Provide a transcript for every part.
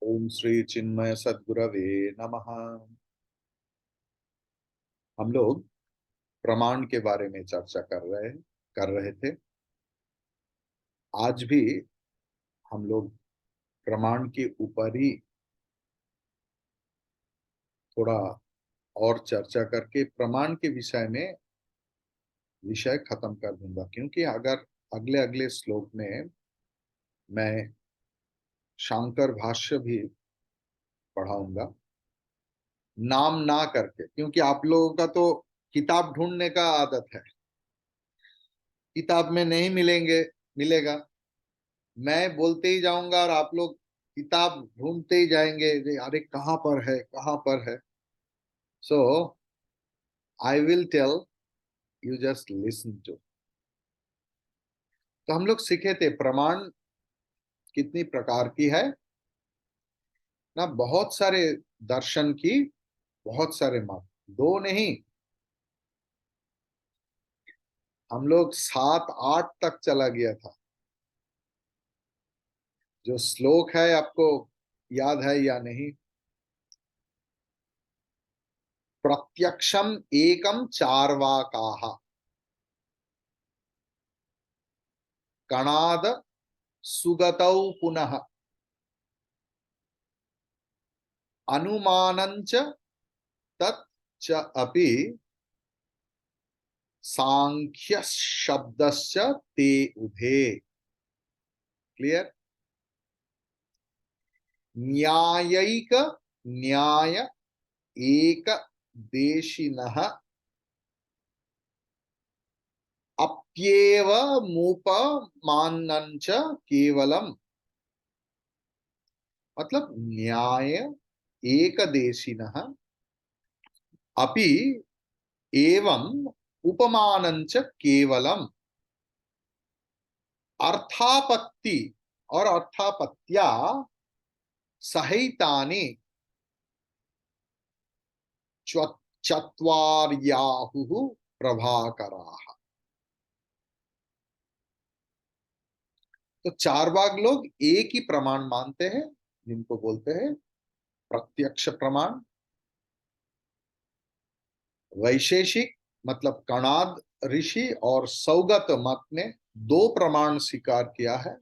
ओम श्री चिन्मय सद्गुरवे नमः। हम लोग प्रमाण के बारे में चर्चा कर रहे थे। आज भी हम लोग प्रमाण के ऊपर ही थोड़ा और चर्चा करके प्रमाण के विषय में विषय खत्म कर दूंगा, क्योंकि अगर अगले अगले श्लोक में मैं शांकर भाष्य भी पढ़ाऊंगा, नाम ना करके, क्योंकि आप लोगों का तो किताब ढूंढने का आदत है। किताब में नहीं मिलेगा। मैं बोलते ही जाऊंगा और आप लोग किताब ढूंढते ही जाएंगे, अरे कहाँ पर है, कहाँ पर है। So I will tell you, just listen to. तो हम लोग सीखे थे प्रमाण कितनी प्रकार की है ना, बहुत सारे दर्शन की, बहुत सारे मत, दो नहीं, हम लोग 7 8 तक चला गया था। जो श्लोक है आपको याद है या नहीं? प्रत्यक्षम एकम चार्वाकाः कणाद सुगतौ पुनः अनुमानञ्च तत् च अपि सांख्य शब्दस्य ते उभे। क्लियर? न्यायिक न्याय एक देशिनः अप्येव मुपमानञ्च केवलम। मतलब न्याय एक देशिनः अपि एवं उपमानञ्च केवलम। अर्थापत्ति और अर्थापत्या सहितानि चत्वार्याहुः प्रभाकराः। तो चारवाक लोग एक ही प्रमाण मानते हैं, जिनको बोलते हैं प्रत्यक्ष प्रमाण। वैशेषिक मतलब कणाद ऋषि और सौगत मत ने दो प्रमाण स्वीकार किया है,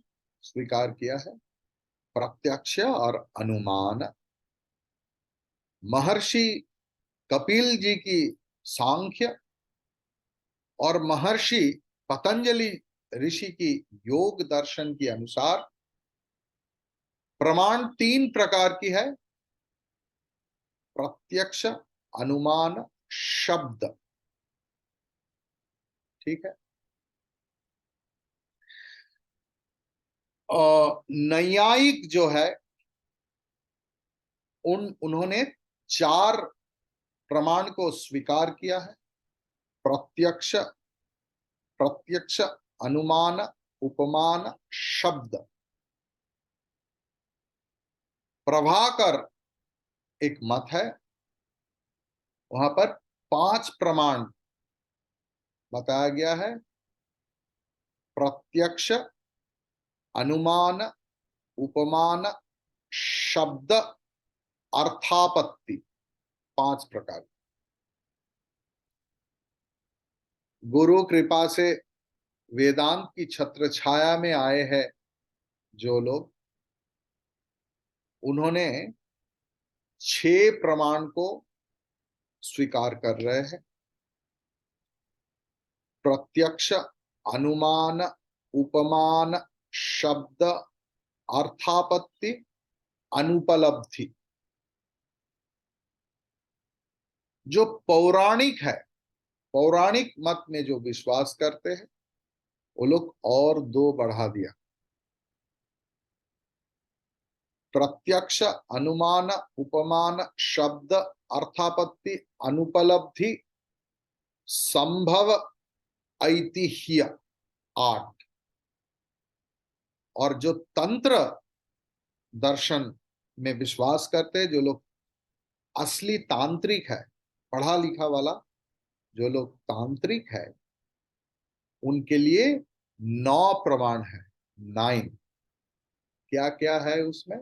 प्रत्यक्ष और अनुमान। महर्षि कपिल जी की सांख्य और महर्षि पतंजलि ऋषि की योग दर्शन के अनुसार प्रमाण 3 प्रकार की है: प्रत्यक्ष, अनुमान, शब्द। ठीक है। नैयायिक जो है, उन्होंने 4 प्रमाण को स्वीकार किया है: प्रत्यक्ष, प्रत्यक्ष, अनुमान, उपमान, शब्द। प्रभाकर एक मत है, वहां पर 5 प्रमाण बताया गया है: प्रत्यक्ष, अनुमान, उपमान, शब्द, अर्थापत्ति। 5 प्रकार। गुरु कृपा से वेदांत की छत्र छाया में आए हैं जो लोग, उन्होंने 6 प्रमाण को स्वीकार कर रहे हैं: प्रत्यक्ष, अनुमान, उपमान, शब्द, अर्थापत्ति, अनुपलब्धि। जो पौराणिक है, पौराणिक मत में जो विश्वास करते हैं, वो लोग और 2 बढ़ा दिया: प्रत्यक्ष, अनुमान, उपमान, शब्द, अर्थापत्ति, अनुपलब्धि, संभव, ऐतिह्य। 8। और जो तंत्र दर्शन में विश्वास करते हैं, जो लोग असली तांत्रिक है, पढ़ा लिखा वाला जो लोग तांत्रिक है, उनके लिए 9 प्रमाण है। 9। क्या क्या है उसमें?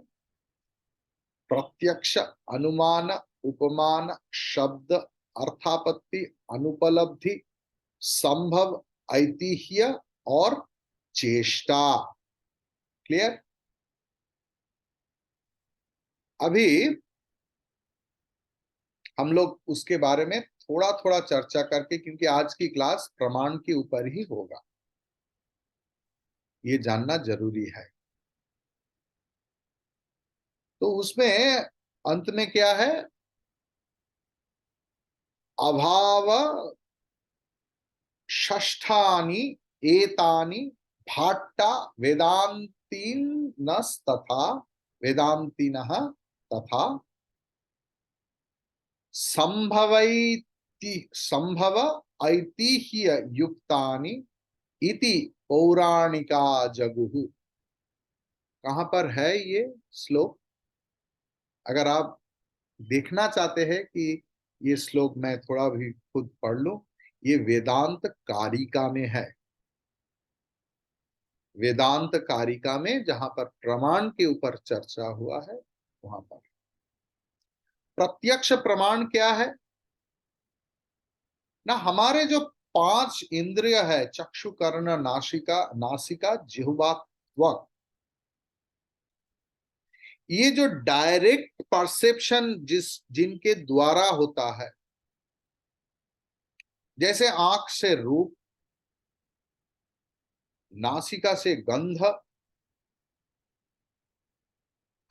प्रत्यक्ष, अनुमान, उपमान, शब्द, अर्थापत्ति, अनुपलब्धि, संभव, ऐतिह्य और चेष्टा। क्लियर? अभी हम लोग उसके बारे में थोड़ा थोड़ा चर्चा करके, क्योंकि आज की क्लास प्रमाण के ऊपर ही होगा, ये जानना जरूरी है। तो उसमें अंत में क्या है? अभाव षष्ठानि एतानि भाट्टा वेदांतीनस्तथा वेदांतिनः तथा संभव ऐतिह्य युक्तानि इति पौराणिका जगुः। कहां पर है ये श्लोक? अगर आप देखना चाहते हैं कि ये श्लोक मैं थोड़ा भी खुद पढ़ लूं, ये वेदांत कारिका में है। वेदांत कारिका में जहां पर प्रमाण के ऊपर चर्चा हुआ है, वहां पर प्रत्यक्ष प्रमाण क्या है ना? हमारे जो पांच इंद्रिय है, चक्षु, कर्ण, नासिका नासिका जिह्वा, त्वक, ये जो डायरेक्ट परसेप्शन जिनके द्वारा होता है, जैसे आंख से रूप, नासिका से गंध,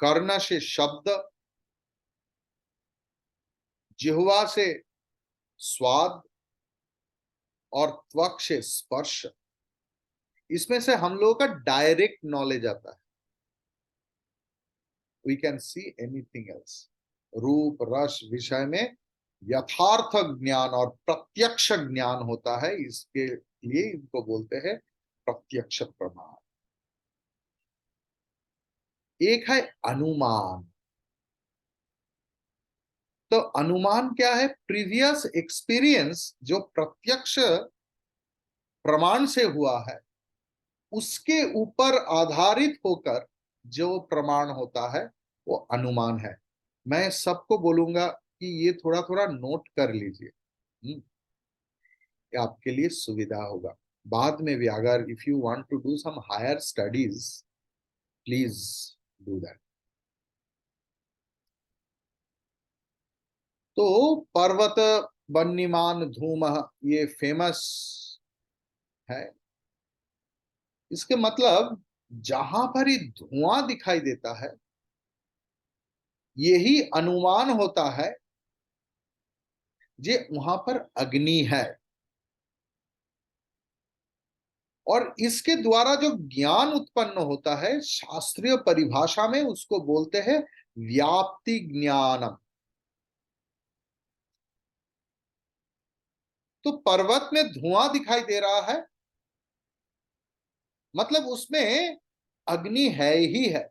कर्ण से शब्द, जिह्वा से स्वाद और त्वक से स्पर्श, इसमें से हम लोगों का डायरेक्ट नॉलेज आता है। We can see anything else. रूप, रस, विषय में यथार्थ ज्ञान और प्रत्यक्ष ज्ञान होता है, इसके लिए इनको बोलते हैं प्रत्यक्ष प्रमाण। एक है अनुमान। तो अनुमान क्या है? प्रीवियस एक्सपीरियंस जो प्रत्यक्ष प्रमाण से हुआ है, उसके ऊपर आधारित होकर जो प्रमाण होता है, वो अनुमान है। मैं सबको बोलूंगा कि ये थोड़ा थोड़ा नोट कर लीजिए, ये आपके लिए सुविधा होगा। बाद में भी अगर if you want to do some higher studies, please do that. तो पर्वत वन्यमान धूम, ये फेमस है। इसके मतलब जहां पर ही धुआं दिखाई देता है, यही अनुमान होता है जे वहां पर अग्नि है। और इसके द्वारा जो ज्ञान उत्पन्न होता है, शास्त्रीय परिभाषा में उसको बोलते हैं व्याप्ति ज्ञानम। तो पर्वत में धुआं दिखाई दे रहा है, मतलब उसमें अग्नि है ही है।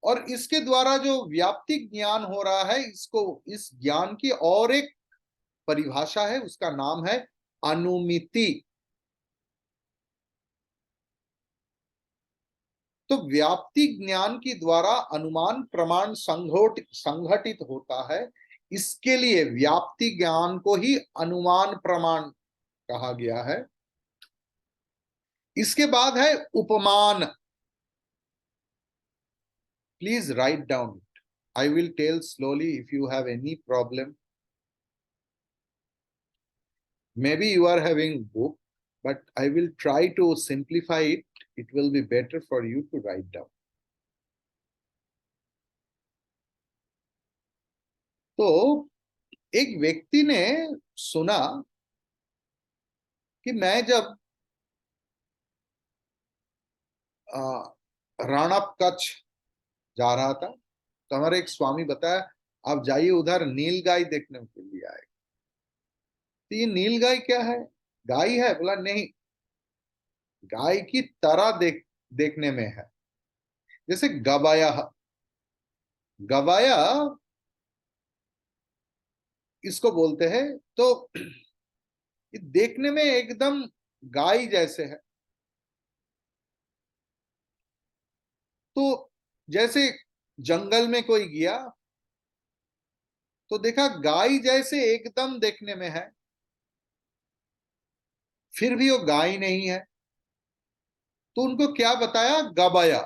और इसके द्वारा जो व्याप्ति ज्ञान हो रहा है, इसको, इस ज्ञान की और एक परिभाषा है, उसका नाम है अनुमिति। तो व्याप्ति ज्ञान के द्वारा अनुमान प्रमाण संघटित होता है। इसके लिए व्याप्ति ज्ञान को ही अनुमान प्रमाण कहा गया है। इसके बाद है उपमान। Please write down it. I will tell slowly if you have any problem. Maybe you are having book, but I will try to simplify it. It will be better for you to write down. तो एक व्यक्ति ने सुना कि मैं जब राणप कच्छ जा रहा था, तो हमारे एक स्वामी बताया, आप जाइए उधर नील गाय देखने के लिए आए। तो ये नील गाय क्या है? गाय है? बोला नहीं, गाय की तरह देखने में है। जैसे गवाया, गवाया इसको बोलते हैं। तो ये देखने में एकदम गाय जैसे है। तो जैसे जंगल में कोई गया तो देखा गाय जैसे एकदम देखने में है, फिर भी वो गाय नहीं है। तो उनको क्या बताया? गबाया।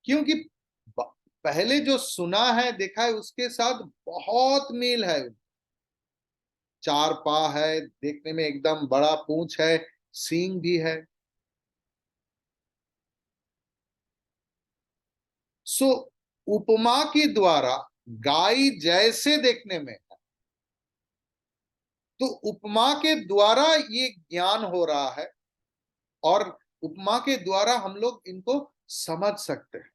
क्योंकि पहले जो सुना है देखा है उसके साथ बहुत मेल है। चार पा है, देखने में एकदम बड़ा पूंछ है, सींग भी है। सो उपमा के द्वारा गाय जैसे देखने में, तो उपमा के द्वारा ये ज्ञान हो रहा है, और उपमा के द्वारा हम लोग इनको समझ सकते हैं।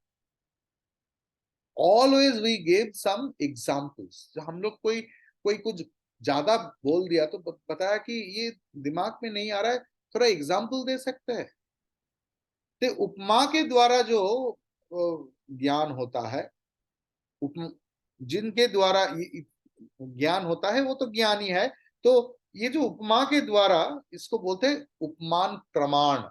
Always we give some examples. हम लोग कोई कोई कुछ ज्यादा बोल दिया तो बताया कि ये दिमाग में नहीं आ रहा है, थोड़ा एग्जाम्पल दे सकते हैं। तो उपमा के द्वारा जो ज्ञान होता है, उप जिनके द्वारा ज्ञान होता है वो तो ज्ञानी है। तो ये जो उपमा के द्वारा, इसको बोलते हैं उपमान प्रमाण।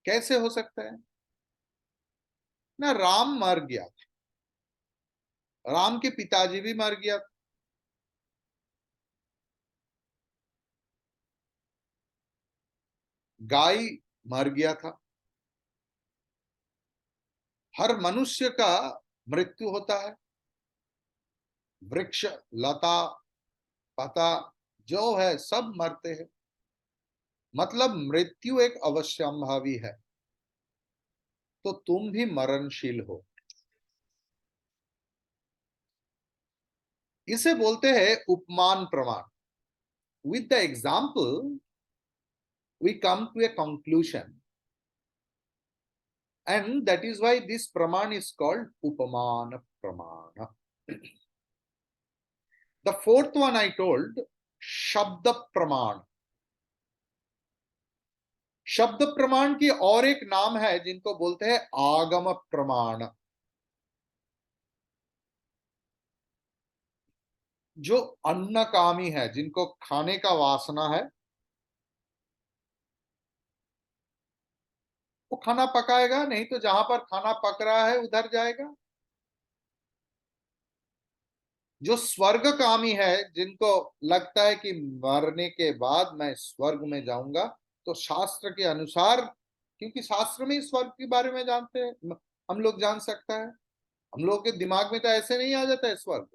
कैसे हो सकता है? ना राम मर गया, राम के पिताजी भी मर गया, गाय मर गया था। हर मनुष्य का मृत्यु होता है। वृक्ष, लता, पता जो है सब मरते हैं। मतलब मृत्यु एक अवश्यंभावी है। तो तुम भी मरणशील हो। इसे बोलते हैं उपमान प्रमाण। With the example we come to a conclusion, and that is why this praman is called upamana pramana. The fourth one I told, शब्द प्रमाण। शब्द प्रमाण की और एक नाम है जिनको बोलते हैं आगम प्रमाण। जो अन्नकामी है, जिनको खाने का वासना है, वो खाना पकाएगा, नहीं तो जहां पर खाना पक रहा है उधर जाएगा। जो स्वर्ग कामी है, जिनको लगता है कि मरने के बाद मैं स्वर्ग में जाऊंगा, तो शास्त्र के अनुसार, क्योंकि शास्त्र में ही स्वर्ग के बारे में जानते हैं, हम लोग जान सकता है। हम लोग के दिमाग में तो ऐसे नहीं आ जाता है स्वर्ग।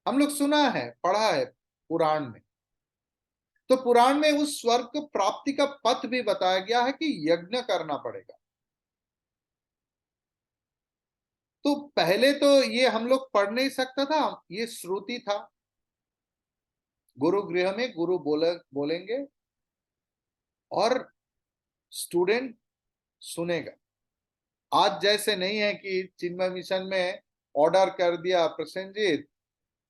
हम लोग सुना है, पढ़ा है पुराण में। तो पुराण में उस स्वर्ग प्राप्ति का पथ भी बताया गया है कि यज्ञ करना पड़ेगा। तो पहले तो ये हम लोग पढ़ नहीं सकता था, ये श्रुति था। गुरु गृह में गुरु बोलेंगे और स्टूडेंट सुनेगा। आज जैसे नहीं है कि चिन्मय मिशन में ऑर्डर कर दिया, प्रसेनजीत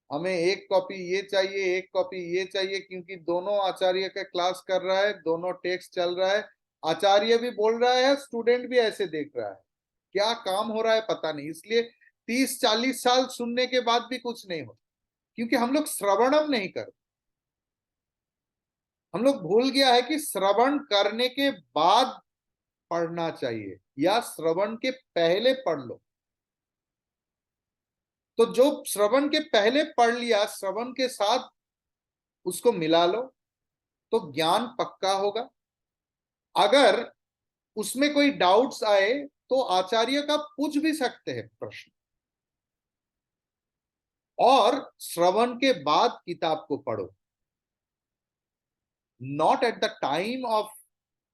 हमें एक कॉपी ये चाहिए, एक कॉपी ये चाहिए, क्योंकि दोनों आचार्य का क्लास कर रहा है, दोनों टेक्स्ट चल रहा है, आचार्य भी बोल रहा है, स्टूडेंट भी ऐसे देख रहा है। क्या काम हो रहा है पता नहीं, इसलिए 30-40 साल सुनने के बाद भी कुछ नहीं होता, क्योंकि हम लोग श्रवणम नहीं करते। हम लोग भूल गया है कि श्रवण करने के बाद पढ़ना चाहिए, या श्रवण के पहले पढ़ लो। तो जो श्रवण के पहले पढ़ लिया, श्रवण के साथ उसको मिला लो, तो ज्ञान पक्का होगा। अगर उसमें कोई डाउट्स आए तो आचार्य का पूछ भी सकते हैं प्रश्न, और श्रवण के बाद किताब को पढ़ो, not at the time of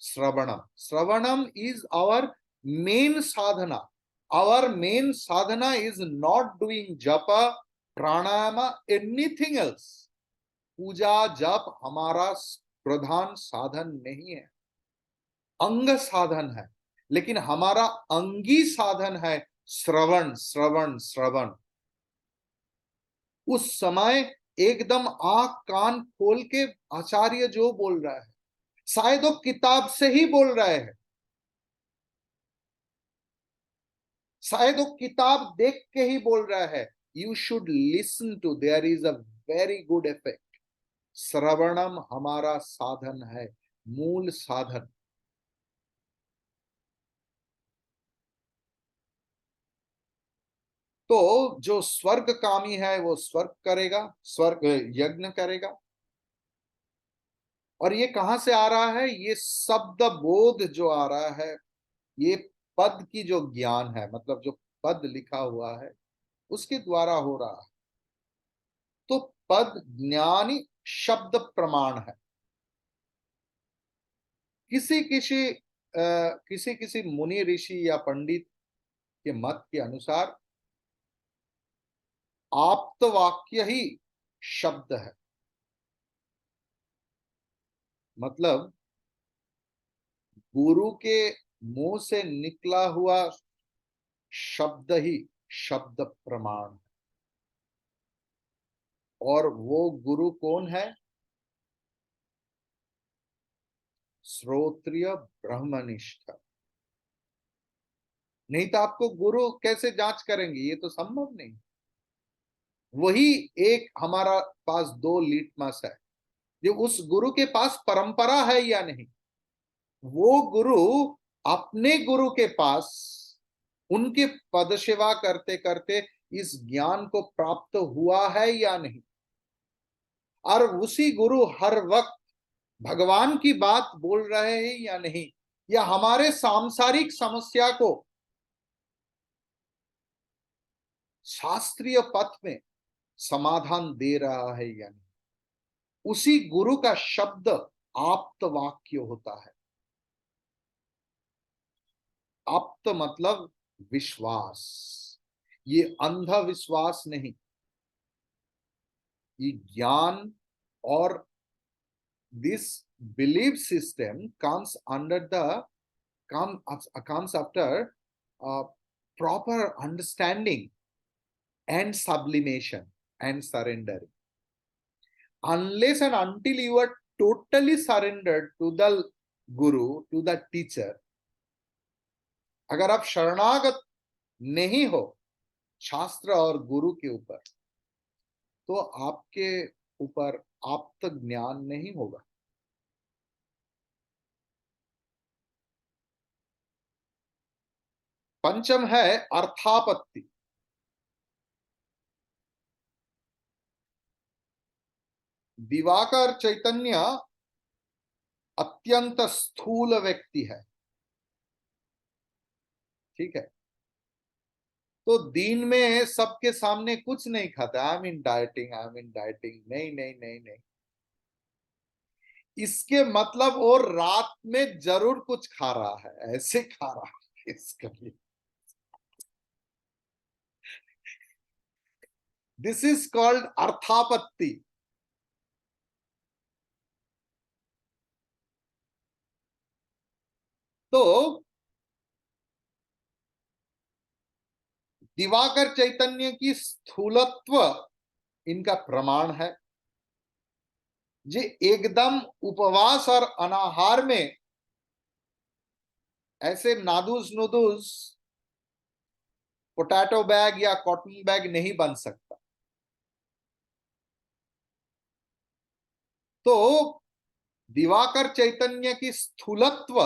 shravanam. Shravanam is our main sadhana. Our main sadhana is not doing japa, pranayama, anything else. पूजा जप हमारा प्रधान साधन नहीं है, अंग साधन है। लेकिन हमारा अंगी साधन है श्रवण, श्रवण, श्रवण। उस समय एकदम आंख कान खोल के आचार्य जो बोल रहा है, शायद वो किताब से ही बोल रहे हैं, शायद वो किताब देख के ही बोल रहा है, You should listen to. There is a very good effect. श्रवणम हमारा साधन है, मूल साधन। तो जो स्वर्ग कामी है वो स्वर्ग करेगा, स्वर्ग यज्ञ करेगा। और ये कहां से आ रहा है? ये शब्द बोध जो आ रहा है, ये पद की जो ज्ञान है, मतलब जो पद लिखा हुआ है उसके द्वारा हो रहा है। तो पद ज्ञानी शब्द प्रमाण है। किसी किसी किसी किसी मुनि ऋषि या पंडित के मत के अनुसार आप्त वाक्य ही शब्द है। मतलब गुरु के मुंह से निकला हुआ शब्द ही शब्द प्रमाण है। और वो गुरु कौन है? श्रोत्रिय ब्रह्मनिष्ठ। नहीं तो आपको गुरु कैसे जांच करेंगे? ये तो संभव नहीं। वही एक हमारा पास दो लिटमस है, जो उस गुरु के पास परंपरा है या नहीं। वो गुरु अपने गुरु के पास उनके पद सेवा करते करते इस ज्ञान को प्राप्त हुआ है या नहीं। और उसी गुरु हर वक्त भगवान की बात बोल रहे हैं या नहीं, या हमारे सांसारिक समस्या को शास्त्रीय पथ में समाधान दे रहा है या नहीं। उसी गुरु का शब्द आप्त वाक्य होता है। आप्त मतलब विश्वास। ये अंधविश्वास नहीं, ये ज्ञान। और this belief system comes under the comes after proper understanding and sublimation and surrender. Unless and until you are totally surrendered to the guru, to the teacher, अगर आप शरणागत नहीं हो शास्त्र और गुरु के ऊपर, तो आपके ऊपर आप्त ज्ञान नहीं होगा। पंचम है अर्थापत्ति। दिवाकर चैतन्य अत्यंत स्थूल व्यक्ति है, ठीक है। तो दिन में सबके सामने कुछ नहीं खाता, I mean dieting, I mean dieting, नहीं नहीं नहीं नहीं। इसके मतलब वो रात में जरूर कुछ खा रहा है, ऐसे खा रहा है इसके लिए। This is called arthapatti. तो दिवाकर चैतन्य की स्थूलत्व इनका प्रमाण है। जे एकदम उपवास और अनाहार में ऐसे नादुस नुदुस पोटैटो बैग या कॉटन बैग नहीं बन सकता। तो दिवाकर चैतन्य की स्थूलत्व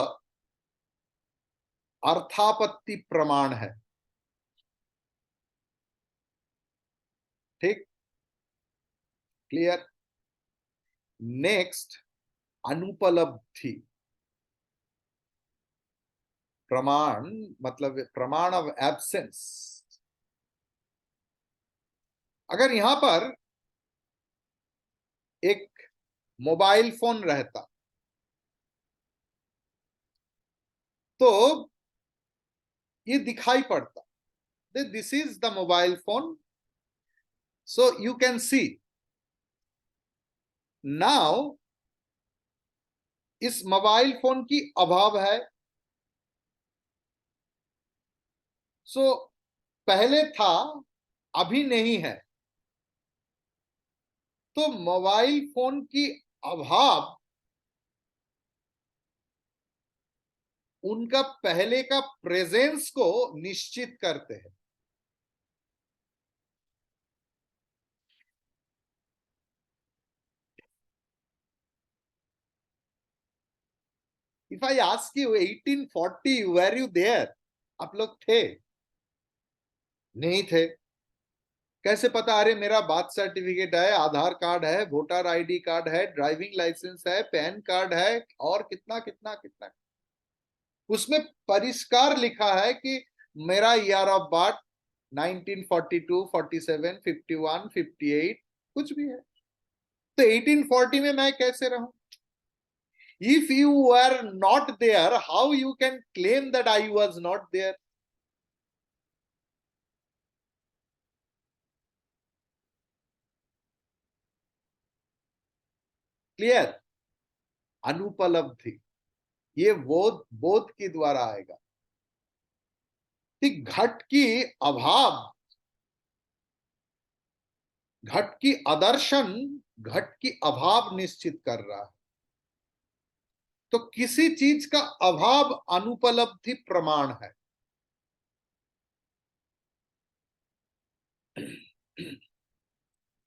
अर्थापत्ति प्रमाण है, ठीक, क्लियर। नेक्स्ट, अनुपलब्धि। प्रमाण मतलब प्रमाण ऑफ एब्सेंस। अगर यहां पर एक मोबाइल फोन रहता तो ये दिखाई पड़ता, this is the mobile phone, so you can see. Now इस मोबाइल फोन की अभाव है, सो पहले था अभी नहीं है। तो मोबाइल फोन की अभाव उनका पहले का प्रेजेंस को निश्चित करते हैं। If I ask you 1840 were you there, आप लोग थे? नहीं थे। कैसे पता? अरे मेरा बर्थ सर्टिफिकेट है, आधार कार्ड है, वोटर आईडी कार्ड है, ड्राइविंग लाइसेंस है, पैन कार्ड है, और कितना कितना कितना। उसमें परिष्कार लिखा है कि मेरा ईयर ऑफ बर्थ 1942, 47, 51, 58 कुछ भी है। तो 1840 में मैं कैसे रहूं? If you were not there, how you can claim that I was not there? Clear? अनुपलब्धि, ये बोध बोध के द्वारा आएगा कि घट की अभाव, घट की आदर्शन, घट की अभाव निश्चित कर रहा है। तो किसी चीज का अभाव अनुपलब्धि प्रमाण है।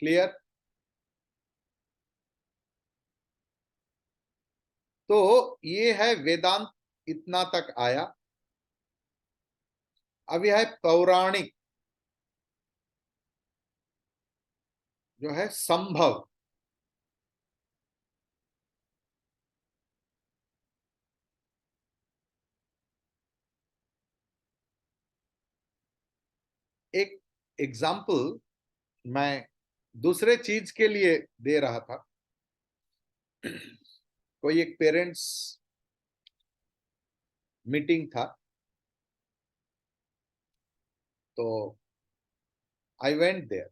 क्लियर? तो ये है वेदांत, इतना तक आया। अब यह है पौराणिक, जो है संभव। एक एग्जाम्पल मैं दूसरे चीज के लिए दे रहा था। कोई एक पेरेंट्स मीटिंग था, तो आई वेंट देयर।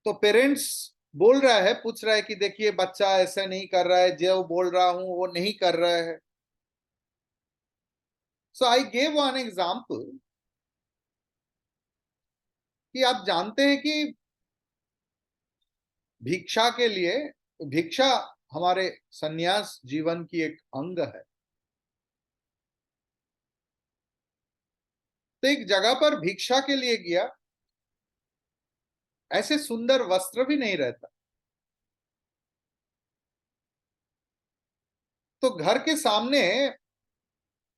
तो पेरेंट्स बोल रहा है, पूछ रहा है कि देखिए बच्चा ऐसा नहीं कर रहा है, जो बोल रहा हूं वो नहीं कर रहा है। So I gave one example कि आप जानते हैं कि भिक्षा के लिए, भिक्षा हमारे सन्यास जीवन की एक अंग है। तो एक जगह पर भिक्षा के लिए गया, ऐसे सुंदर वस्त्र भी नहीं रहता। तो घर के सामने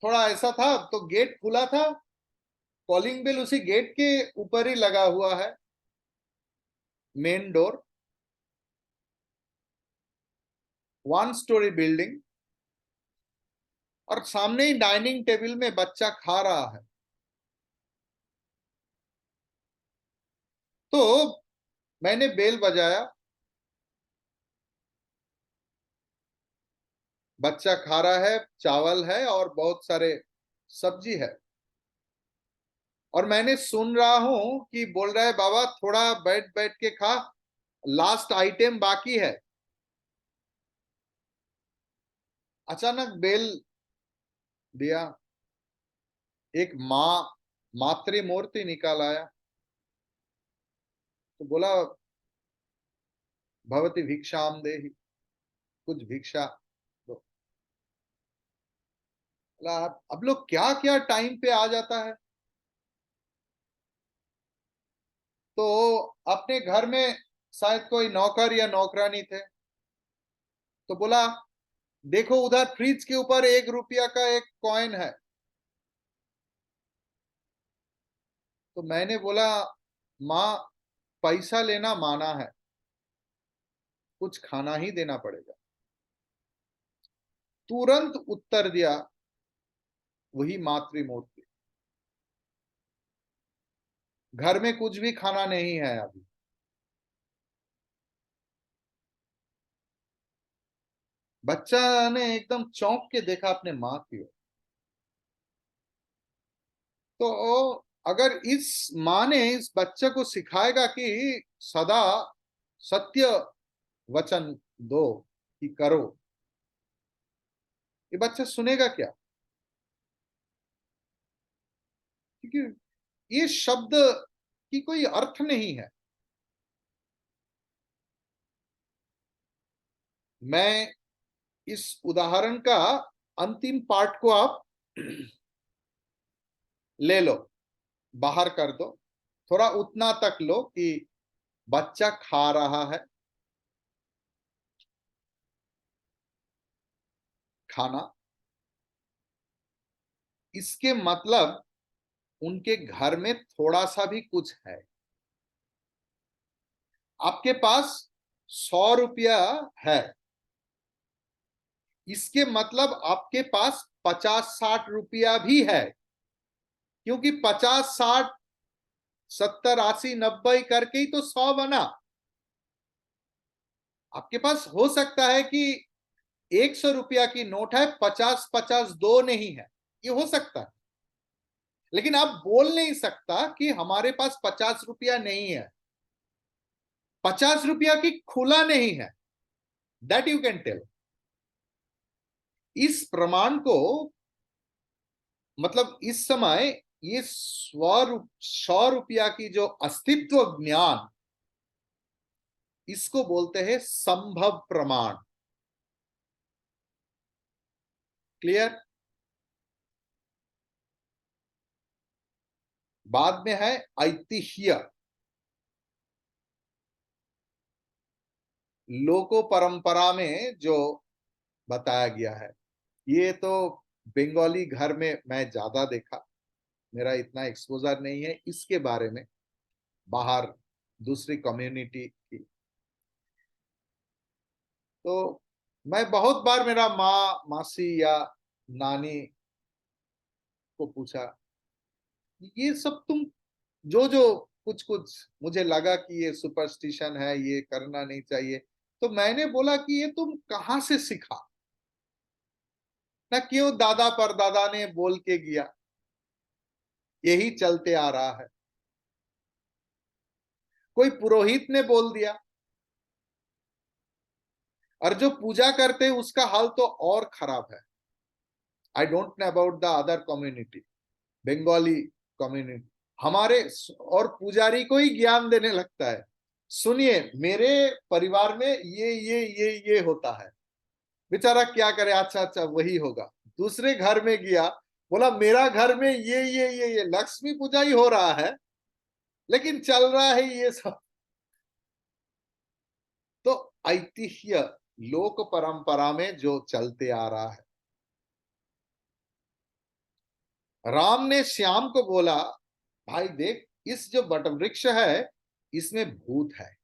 थोड़ा ऐसा था, तो गेट खुला था, कॉलिंग बेल उसी गेट के ऊपर ही लगा हुआ है, मेन डोर, 1 स्टोरी बिल्डिंग, और सामने ही डाइनिंग टेबल में बच्चा खा रहा है। तो मैंने बेल बजाया, बच्चा खा रहा है, चावल है और बहुत सारे सब्जी है, और मैंने सुन रहा हूं कि बोल रहा है बाबा थोड़ा बैठ बैठ के खा, लास्ट आइटम बाकी है। अचानक बेल दिया, एक माँ मातृ मूर्ति निकाल आया, तो बोला भवती भिक्षाम देहि, कुछ भिक्षा दो। बोला अब लोग क्या क्या टाइम पे आ जाता है। तो अपने घर में शायद कोई नौकर या नौकरानी थे, तो बोला देखो उधर फ्रिज के ऊपर 1 रुपया का एक कॉइन है। तो मैंने बोला माँ, पैसा लेना माना है, कुछ खाना ही देना पड़ेगा। तुरंत उत्तर दिया वही मातृमूर्ति, घर में कुछ भी खाना नहीं है अभी। बच्चा ने एकदम चौंक के देखा अपने माँ की ओर। तो अगर इस माँ ने इस बच्चे को सिखाएगा कि सदा सत्य वचन दो कि करो, ये बच्चा सुनेगा क्या? क्योंकि ये शब्द की कोई अर्थ नहीं है। मैं इस उदाहरण का अंतिम पार्ट को आप ले लो, बाहर कर दो, थोड़ा उतना तक लो कि बच्चा खा रहा है, खाना, इसके मतलब उनके घर में थोड़ा सा भी कुछ है। आपके पास 100 रुपया है, इसके मतलब आपके पास 50-60 रुपया भी है, क्योंकि 50-60 70-80-90 करके ही तो 100 बना। आपके पास हो सकता है कि 100 रुपया की नोट है, 50-50 दो नहीं है, ये हो सकता है, लेकिन आप बोल नहीं सकता कि हमारे पास 50 रुपया नहीं है, 50 रुपया की खुला नहीं है, दैट यू कैन टेल। इस प्रमाण को, मतलब इस समय ये 100 रुपया की जो अस्तित्व ज्ञान, इसको बोलते हैं संभव प्रमाण। क्लियर? बाद में है ऐतिह्य, लोको परंपरा में जो बताया गया है। ये तो बंगाली घर में मैं ज्यादा देखा, मेरा इतना एक्सपोजर नहीं है इसके बारे में, बाहर दूसरी कम्युनिटी की। तो मैं बहुत बार मेरा माँ मासी या नानी को पूछा, ये सब तुम जो जो कुछ कुछ मुझे लगा कि ये सुपरस्टिशन है, ये करना नहीं चाहिए, तो मैंने बोला कि ये तुम कहां से सीखा, ना क्यों दादा परदादा ने बोल के गया, यही चलते आ रहा है, कोई पुरोहित ने बोल दिया, और जो पूजा करते हैं उसका हाल तो और खराब है। आई don't know about the other community, Bengali community हमारे, और पुजारी को ही ज्ञान देने लगता है, सुनिए मेरे परिवार में ये होता है, बेचारा क्या करे, अच्छा अच्छा वही होगा। दूसरे घर में गया, बोला मेरा घर में ये लक्ष्मी पूजा ही हो रहा है, लेकिन चल रहा है ये सब। तो ऐतिह्य, लोक परंपरा में जो चलते आ रहा है। राम ने श्याम को बोला, भाई देख इस जो बट वृक्ष है इसमें भूत है।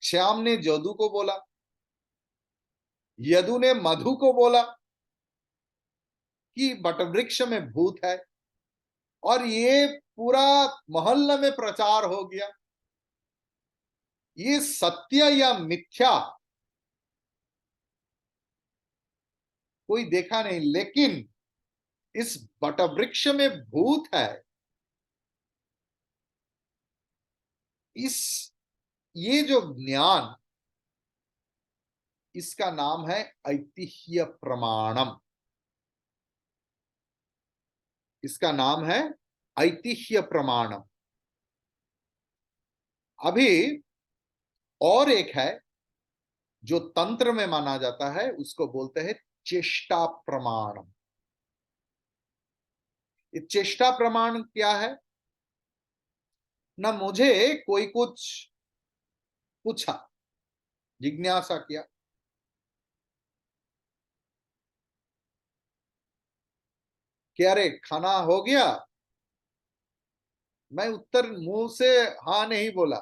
श्याम ने जदू को बोला, यदु ने मधु को बोला कि बट वृक्ष में भूत है, और ये पूरा मोहल्ले में प्रचार हो गया। ये सत्य या मिथ्या कोई देखा नहीं, लेकिन इस बट वृक्ष में भूत है, इस ये जो ज्ञान, इसका नाम है ऐतिह्य प्रमाणम। इसका नाम है ऐतिह्य प्रमाणम। अभी और एक है जो तंत्र में माना जाता है, उसको बोलते हैं चेष्टा प्रमाणम। ये चेष्टा प्रमाण क्या है? ना मुझे कोई कुछ पूछा, जिज्ञासा किया कि अरे खाना हो गया, मैं उत्तर मुंह से हाँ नहीं बोला।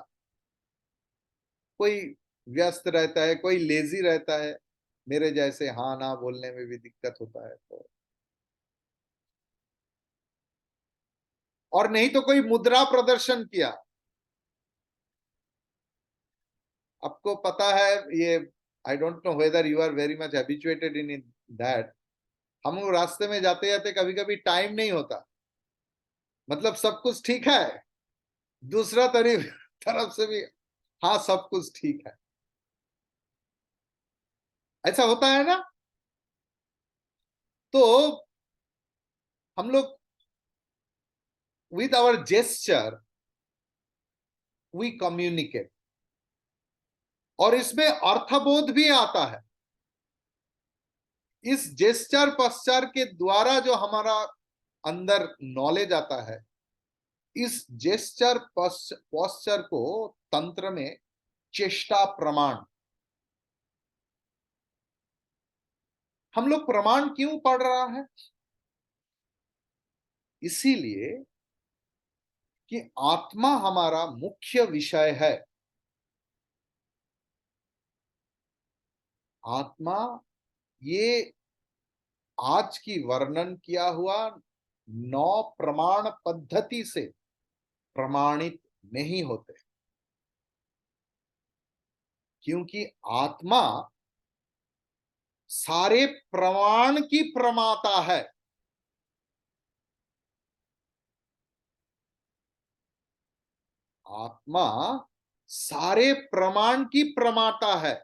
कोई व्यस्त रहता है, कोई लेजी रहता है, मेरे जैसे हाँ ना बोलने में भी दिक्कत होता है तो, और नहीं तो कोई मुद्रा प्रदर्शन किया। आपको पता है ये, I don't know whether you are very much habituated in that, हम लोग रास्ते में जाते जाते कभी कभी टाइम नहीं होता, मतलब सब कुछ ठीक है, दूसरा तरफ से भी हाँ सब कुछ ठीक है, ऐसा होता है ना। तो हम लोग with our gesture we communicate, और इसमें अर्थबोध भी आता है। इस जेस्चर पश्चर के द्वारा जो हमारा अंदर नॉलेज आता है, इस जेस्चर पॉस्चर को तंत्र में चेष्टा प्रमाण, हम लोग प्रमाण क्यों पढ़ रहा है? इसीलिए कि आत्मा हमारा मुख्य विषय है। आत्मा, ये आज की वर्णन किया हुआ 9 प्रमाण पद्धति से प्रमाणित नहीं होते, क्योंकि आत्मा सारे प्रमाण की प्रमाता है। आत्मा सारे प्रमाण की प्रमाता है।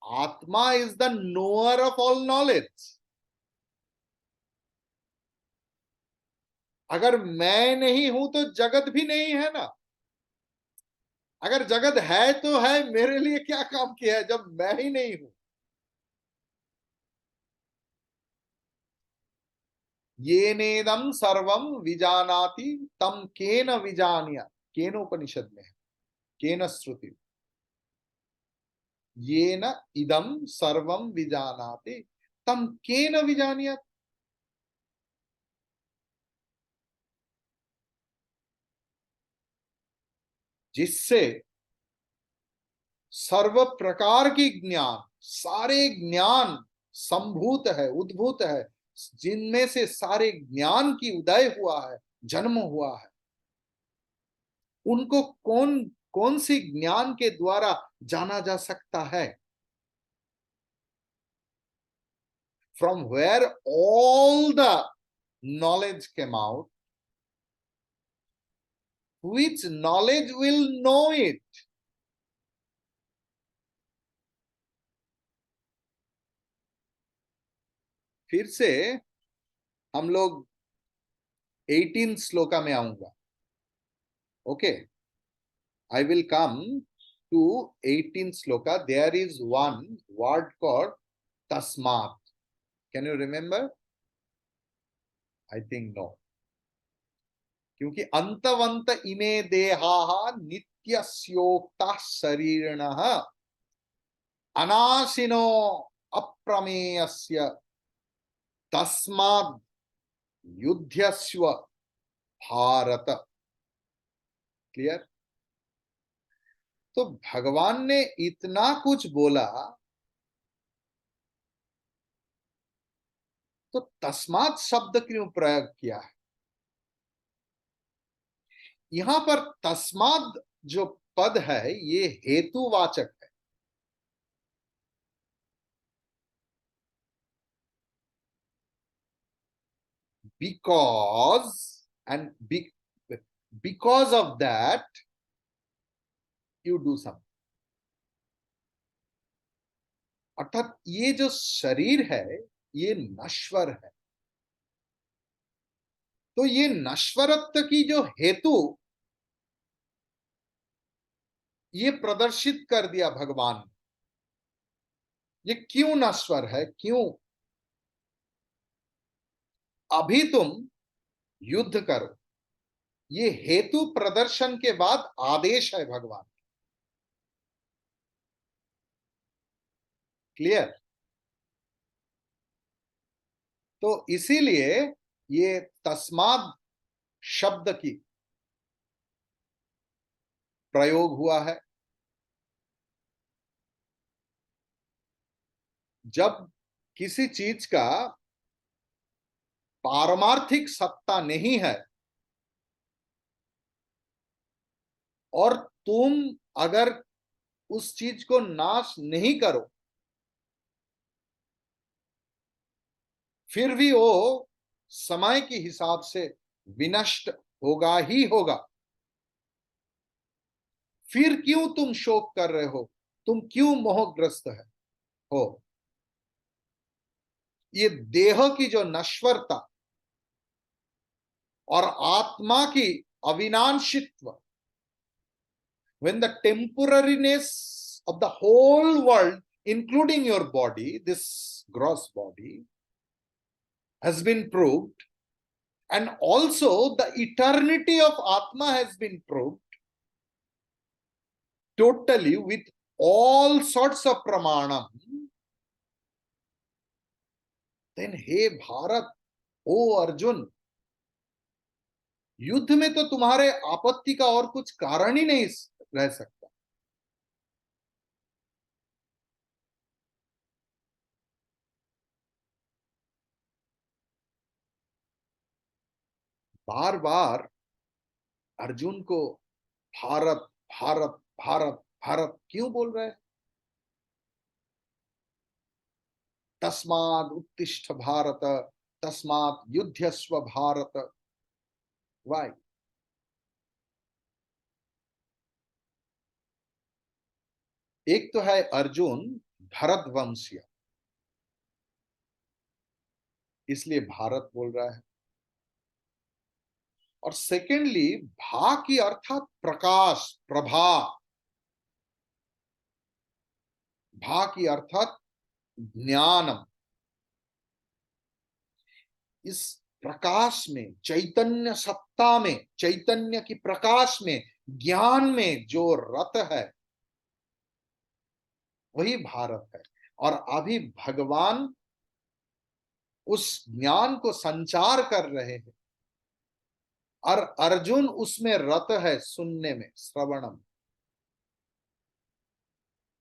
आत्मा is the knower of all knowledge. अगर मैं नहीं हूं तो जगत भी नहीं है ना। अगर जगत है तो है, मेरे लिए क्या काम किया है जब मैं ही नहीं हूं। ये नेदम सर्वम विजानाति तम केन विजानिया, केन उपनिषद में है, केन श्रुति, ये न इदम सर्वम विजानाति तम केन विजानिया। जिससे सर्व प्रकार की ज्ञान, सारे ज्ञान संभूत है, उद्भूत है, जिनमें से सारे ज्ञान की उदय हुआ है, जन्म हुआ है, उनको कौन कौन सी ज्ञान के द्वारा जाना जा सकता है? From where all the knowledge came out, which knowledge will know it? फिर से हम लोग 18 श्लोका में आऊंगा। Okay, I will come to 18 shloka. There is one word called tasmat. Can you remember? I think no. क्योंकि अंतवंत इमे देहा नित्यस्योक्ता शरीरिणः अनाशिनो अप्रमेयस्य तस्माद् युध्यस्व भारत। क्लियर? तो भगवान ने इतना कुछ बोला, तो तस्मात् शब्द क्यों प्रयोग किया है? यहां पर तस्मात् जो पद है ये हेतुवाचक है। Because and because of that you do some. अर्थात ये जो शरीर है ये नश्वर है। तो ये नश्वरत्व की जो हेतु ये प्रदर्शित कर दिया भगवान ने। ये क्यों नश्वर है, क्यों? अभी तुम युद्ध करो, ये हेतु प्रदर्शन के बाद आदेश है भगवान। क्लियर? तो इसीलिए ये तस्माद शब्द की प्रयोग हुआ है। जब किसी चीज का पारमार्थिक सत्ता नहीं है और तुम अगर उस चीज को नाश नहीं करो, फिर भी वो समय के हिसाब से विनष्ट होगा ही होगा। फिर क्यों तुम शोक कर रहे हो? तुम क्यों मोहग्रस्त है हो? ये देह की जो नश्वरता और आत्मा की अविनाशित्व, when the temporariness of the whole world, including your body, this gross body, has been proved, and also the eternity of Atma has been proved totally with all sorts of pramanam, then हे भारत, ओ अर्जुन, युद्ध में तो तुम्हारे आपत्ति का और कुछ कारण ही नहीं रह सकता। बार बार अर्जुन को भारत भारत भारत भारत क्यों बोल रहे हैं? तस्माद उत्तिष्ठ भारत, तस्मात युध्यस्व भारत। वाई? एक तो है अर्जुन भरतवंशीय, इसलिए भारत बोल रहा है। और सेकेंडली, भा की अर्थात प्रकाश, प्रभा। भा की अर्थात ज्ञानम। इस प्रकाश में, चैतन्य सत्ता में, चैतन्य की प्रकाश में, ज्ञान में जो रत है वही भारत है। और अभी भगवान उस ज्ञान को संचार कर रहे हैं और अर्जुन उसमें रत है, सुनने में, श्रवणम।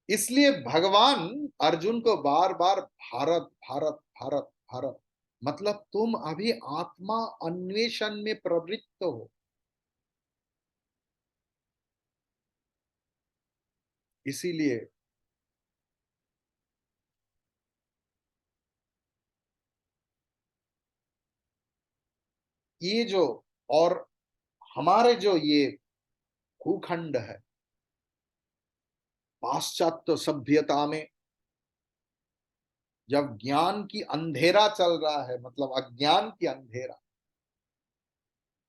इसलिए भगवान अर्जुन को बार बार भारत भारत भारत भारत, मतलब तुम अभी आत्मा अन्वेषण में प्रवृत्त हो। इसीलिए ये जो, और हमारे जो ये भूखंड है, पाश्चात्य सभ्यता में जब ज्ञान की अंधेरा चल रहा है, मतलब अज्ञान की अंधेरा,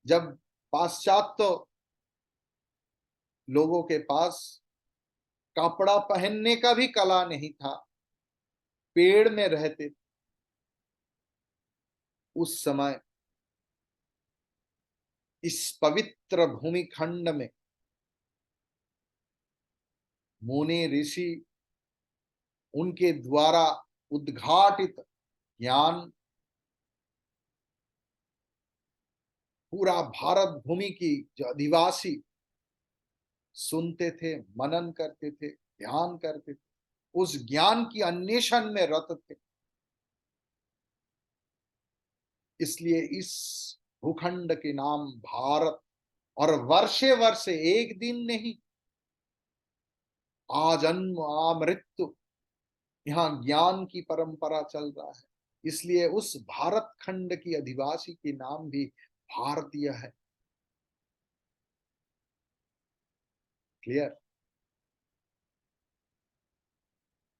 जब पाश्चात्य लोगों के पास कपड़ा पहनने का भी कला नहीं था, पेड़ में रहते थे, उस समय इस पवित्र भूमि खंड में मुनि ऋषि, उनके द्वारा उद्घाटित ज्ञान पूरा भारत भूमि की जो अधिवासी सुनते थे, मनन करते थे, ध्यान करते थे, उस ज्ञान की अन्वेषण में रत थे। इसलिए इस भूखंड के नाम भारत। और वर्षे वर्षे, एक दिन नहीं, आजन्म मृत्यु, यहाँ ज्ञान की परंपरा चल रहा है। इसलिए उस भारत खंड की अधिवासी के नाम भी भारतीय है। क्लियर?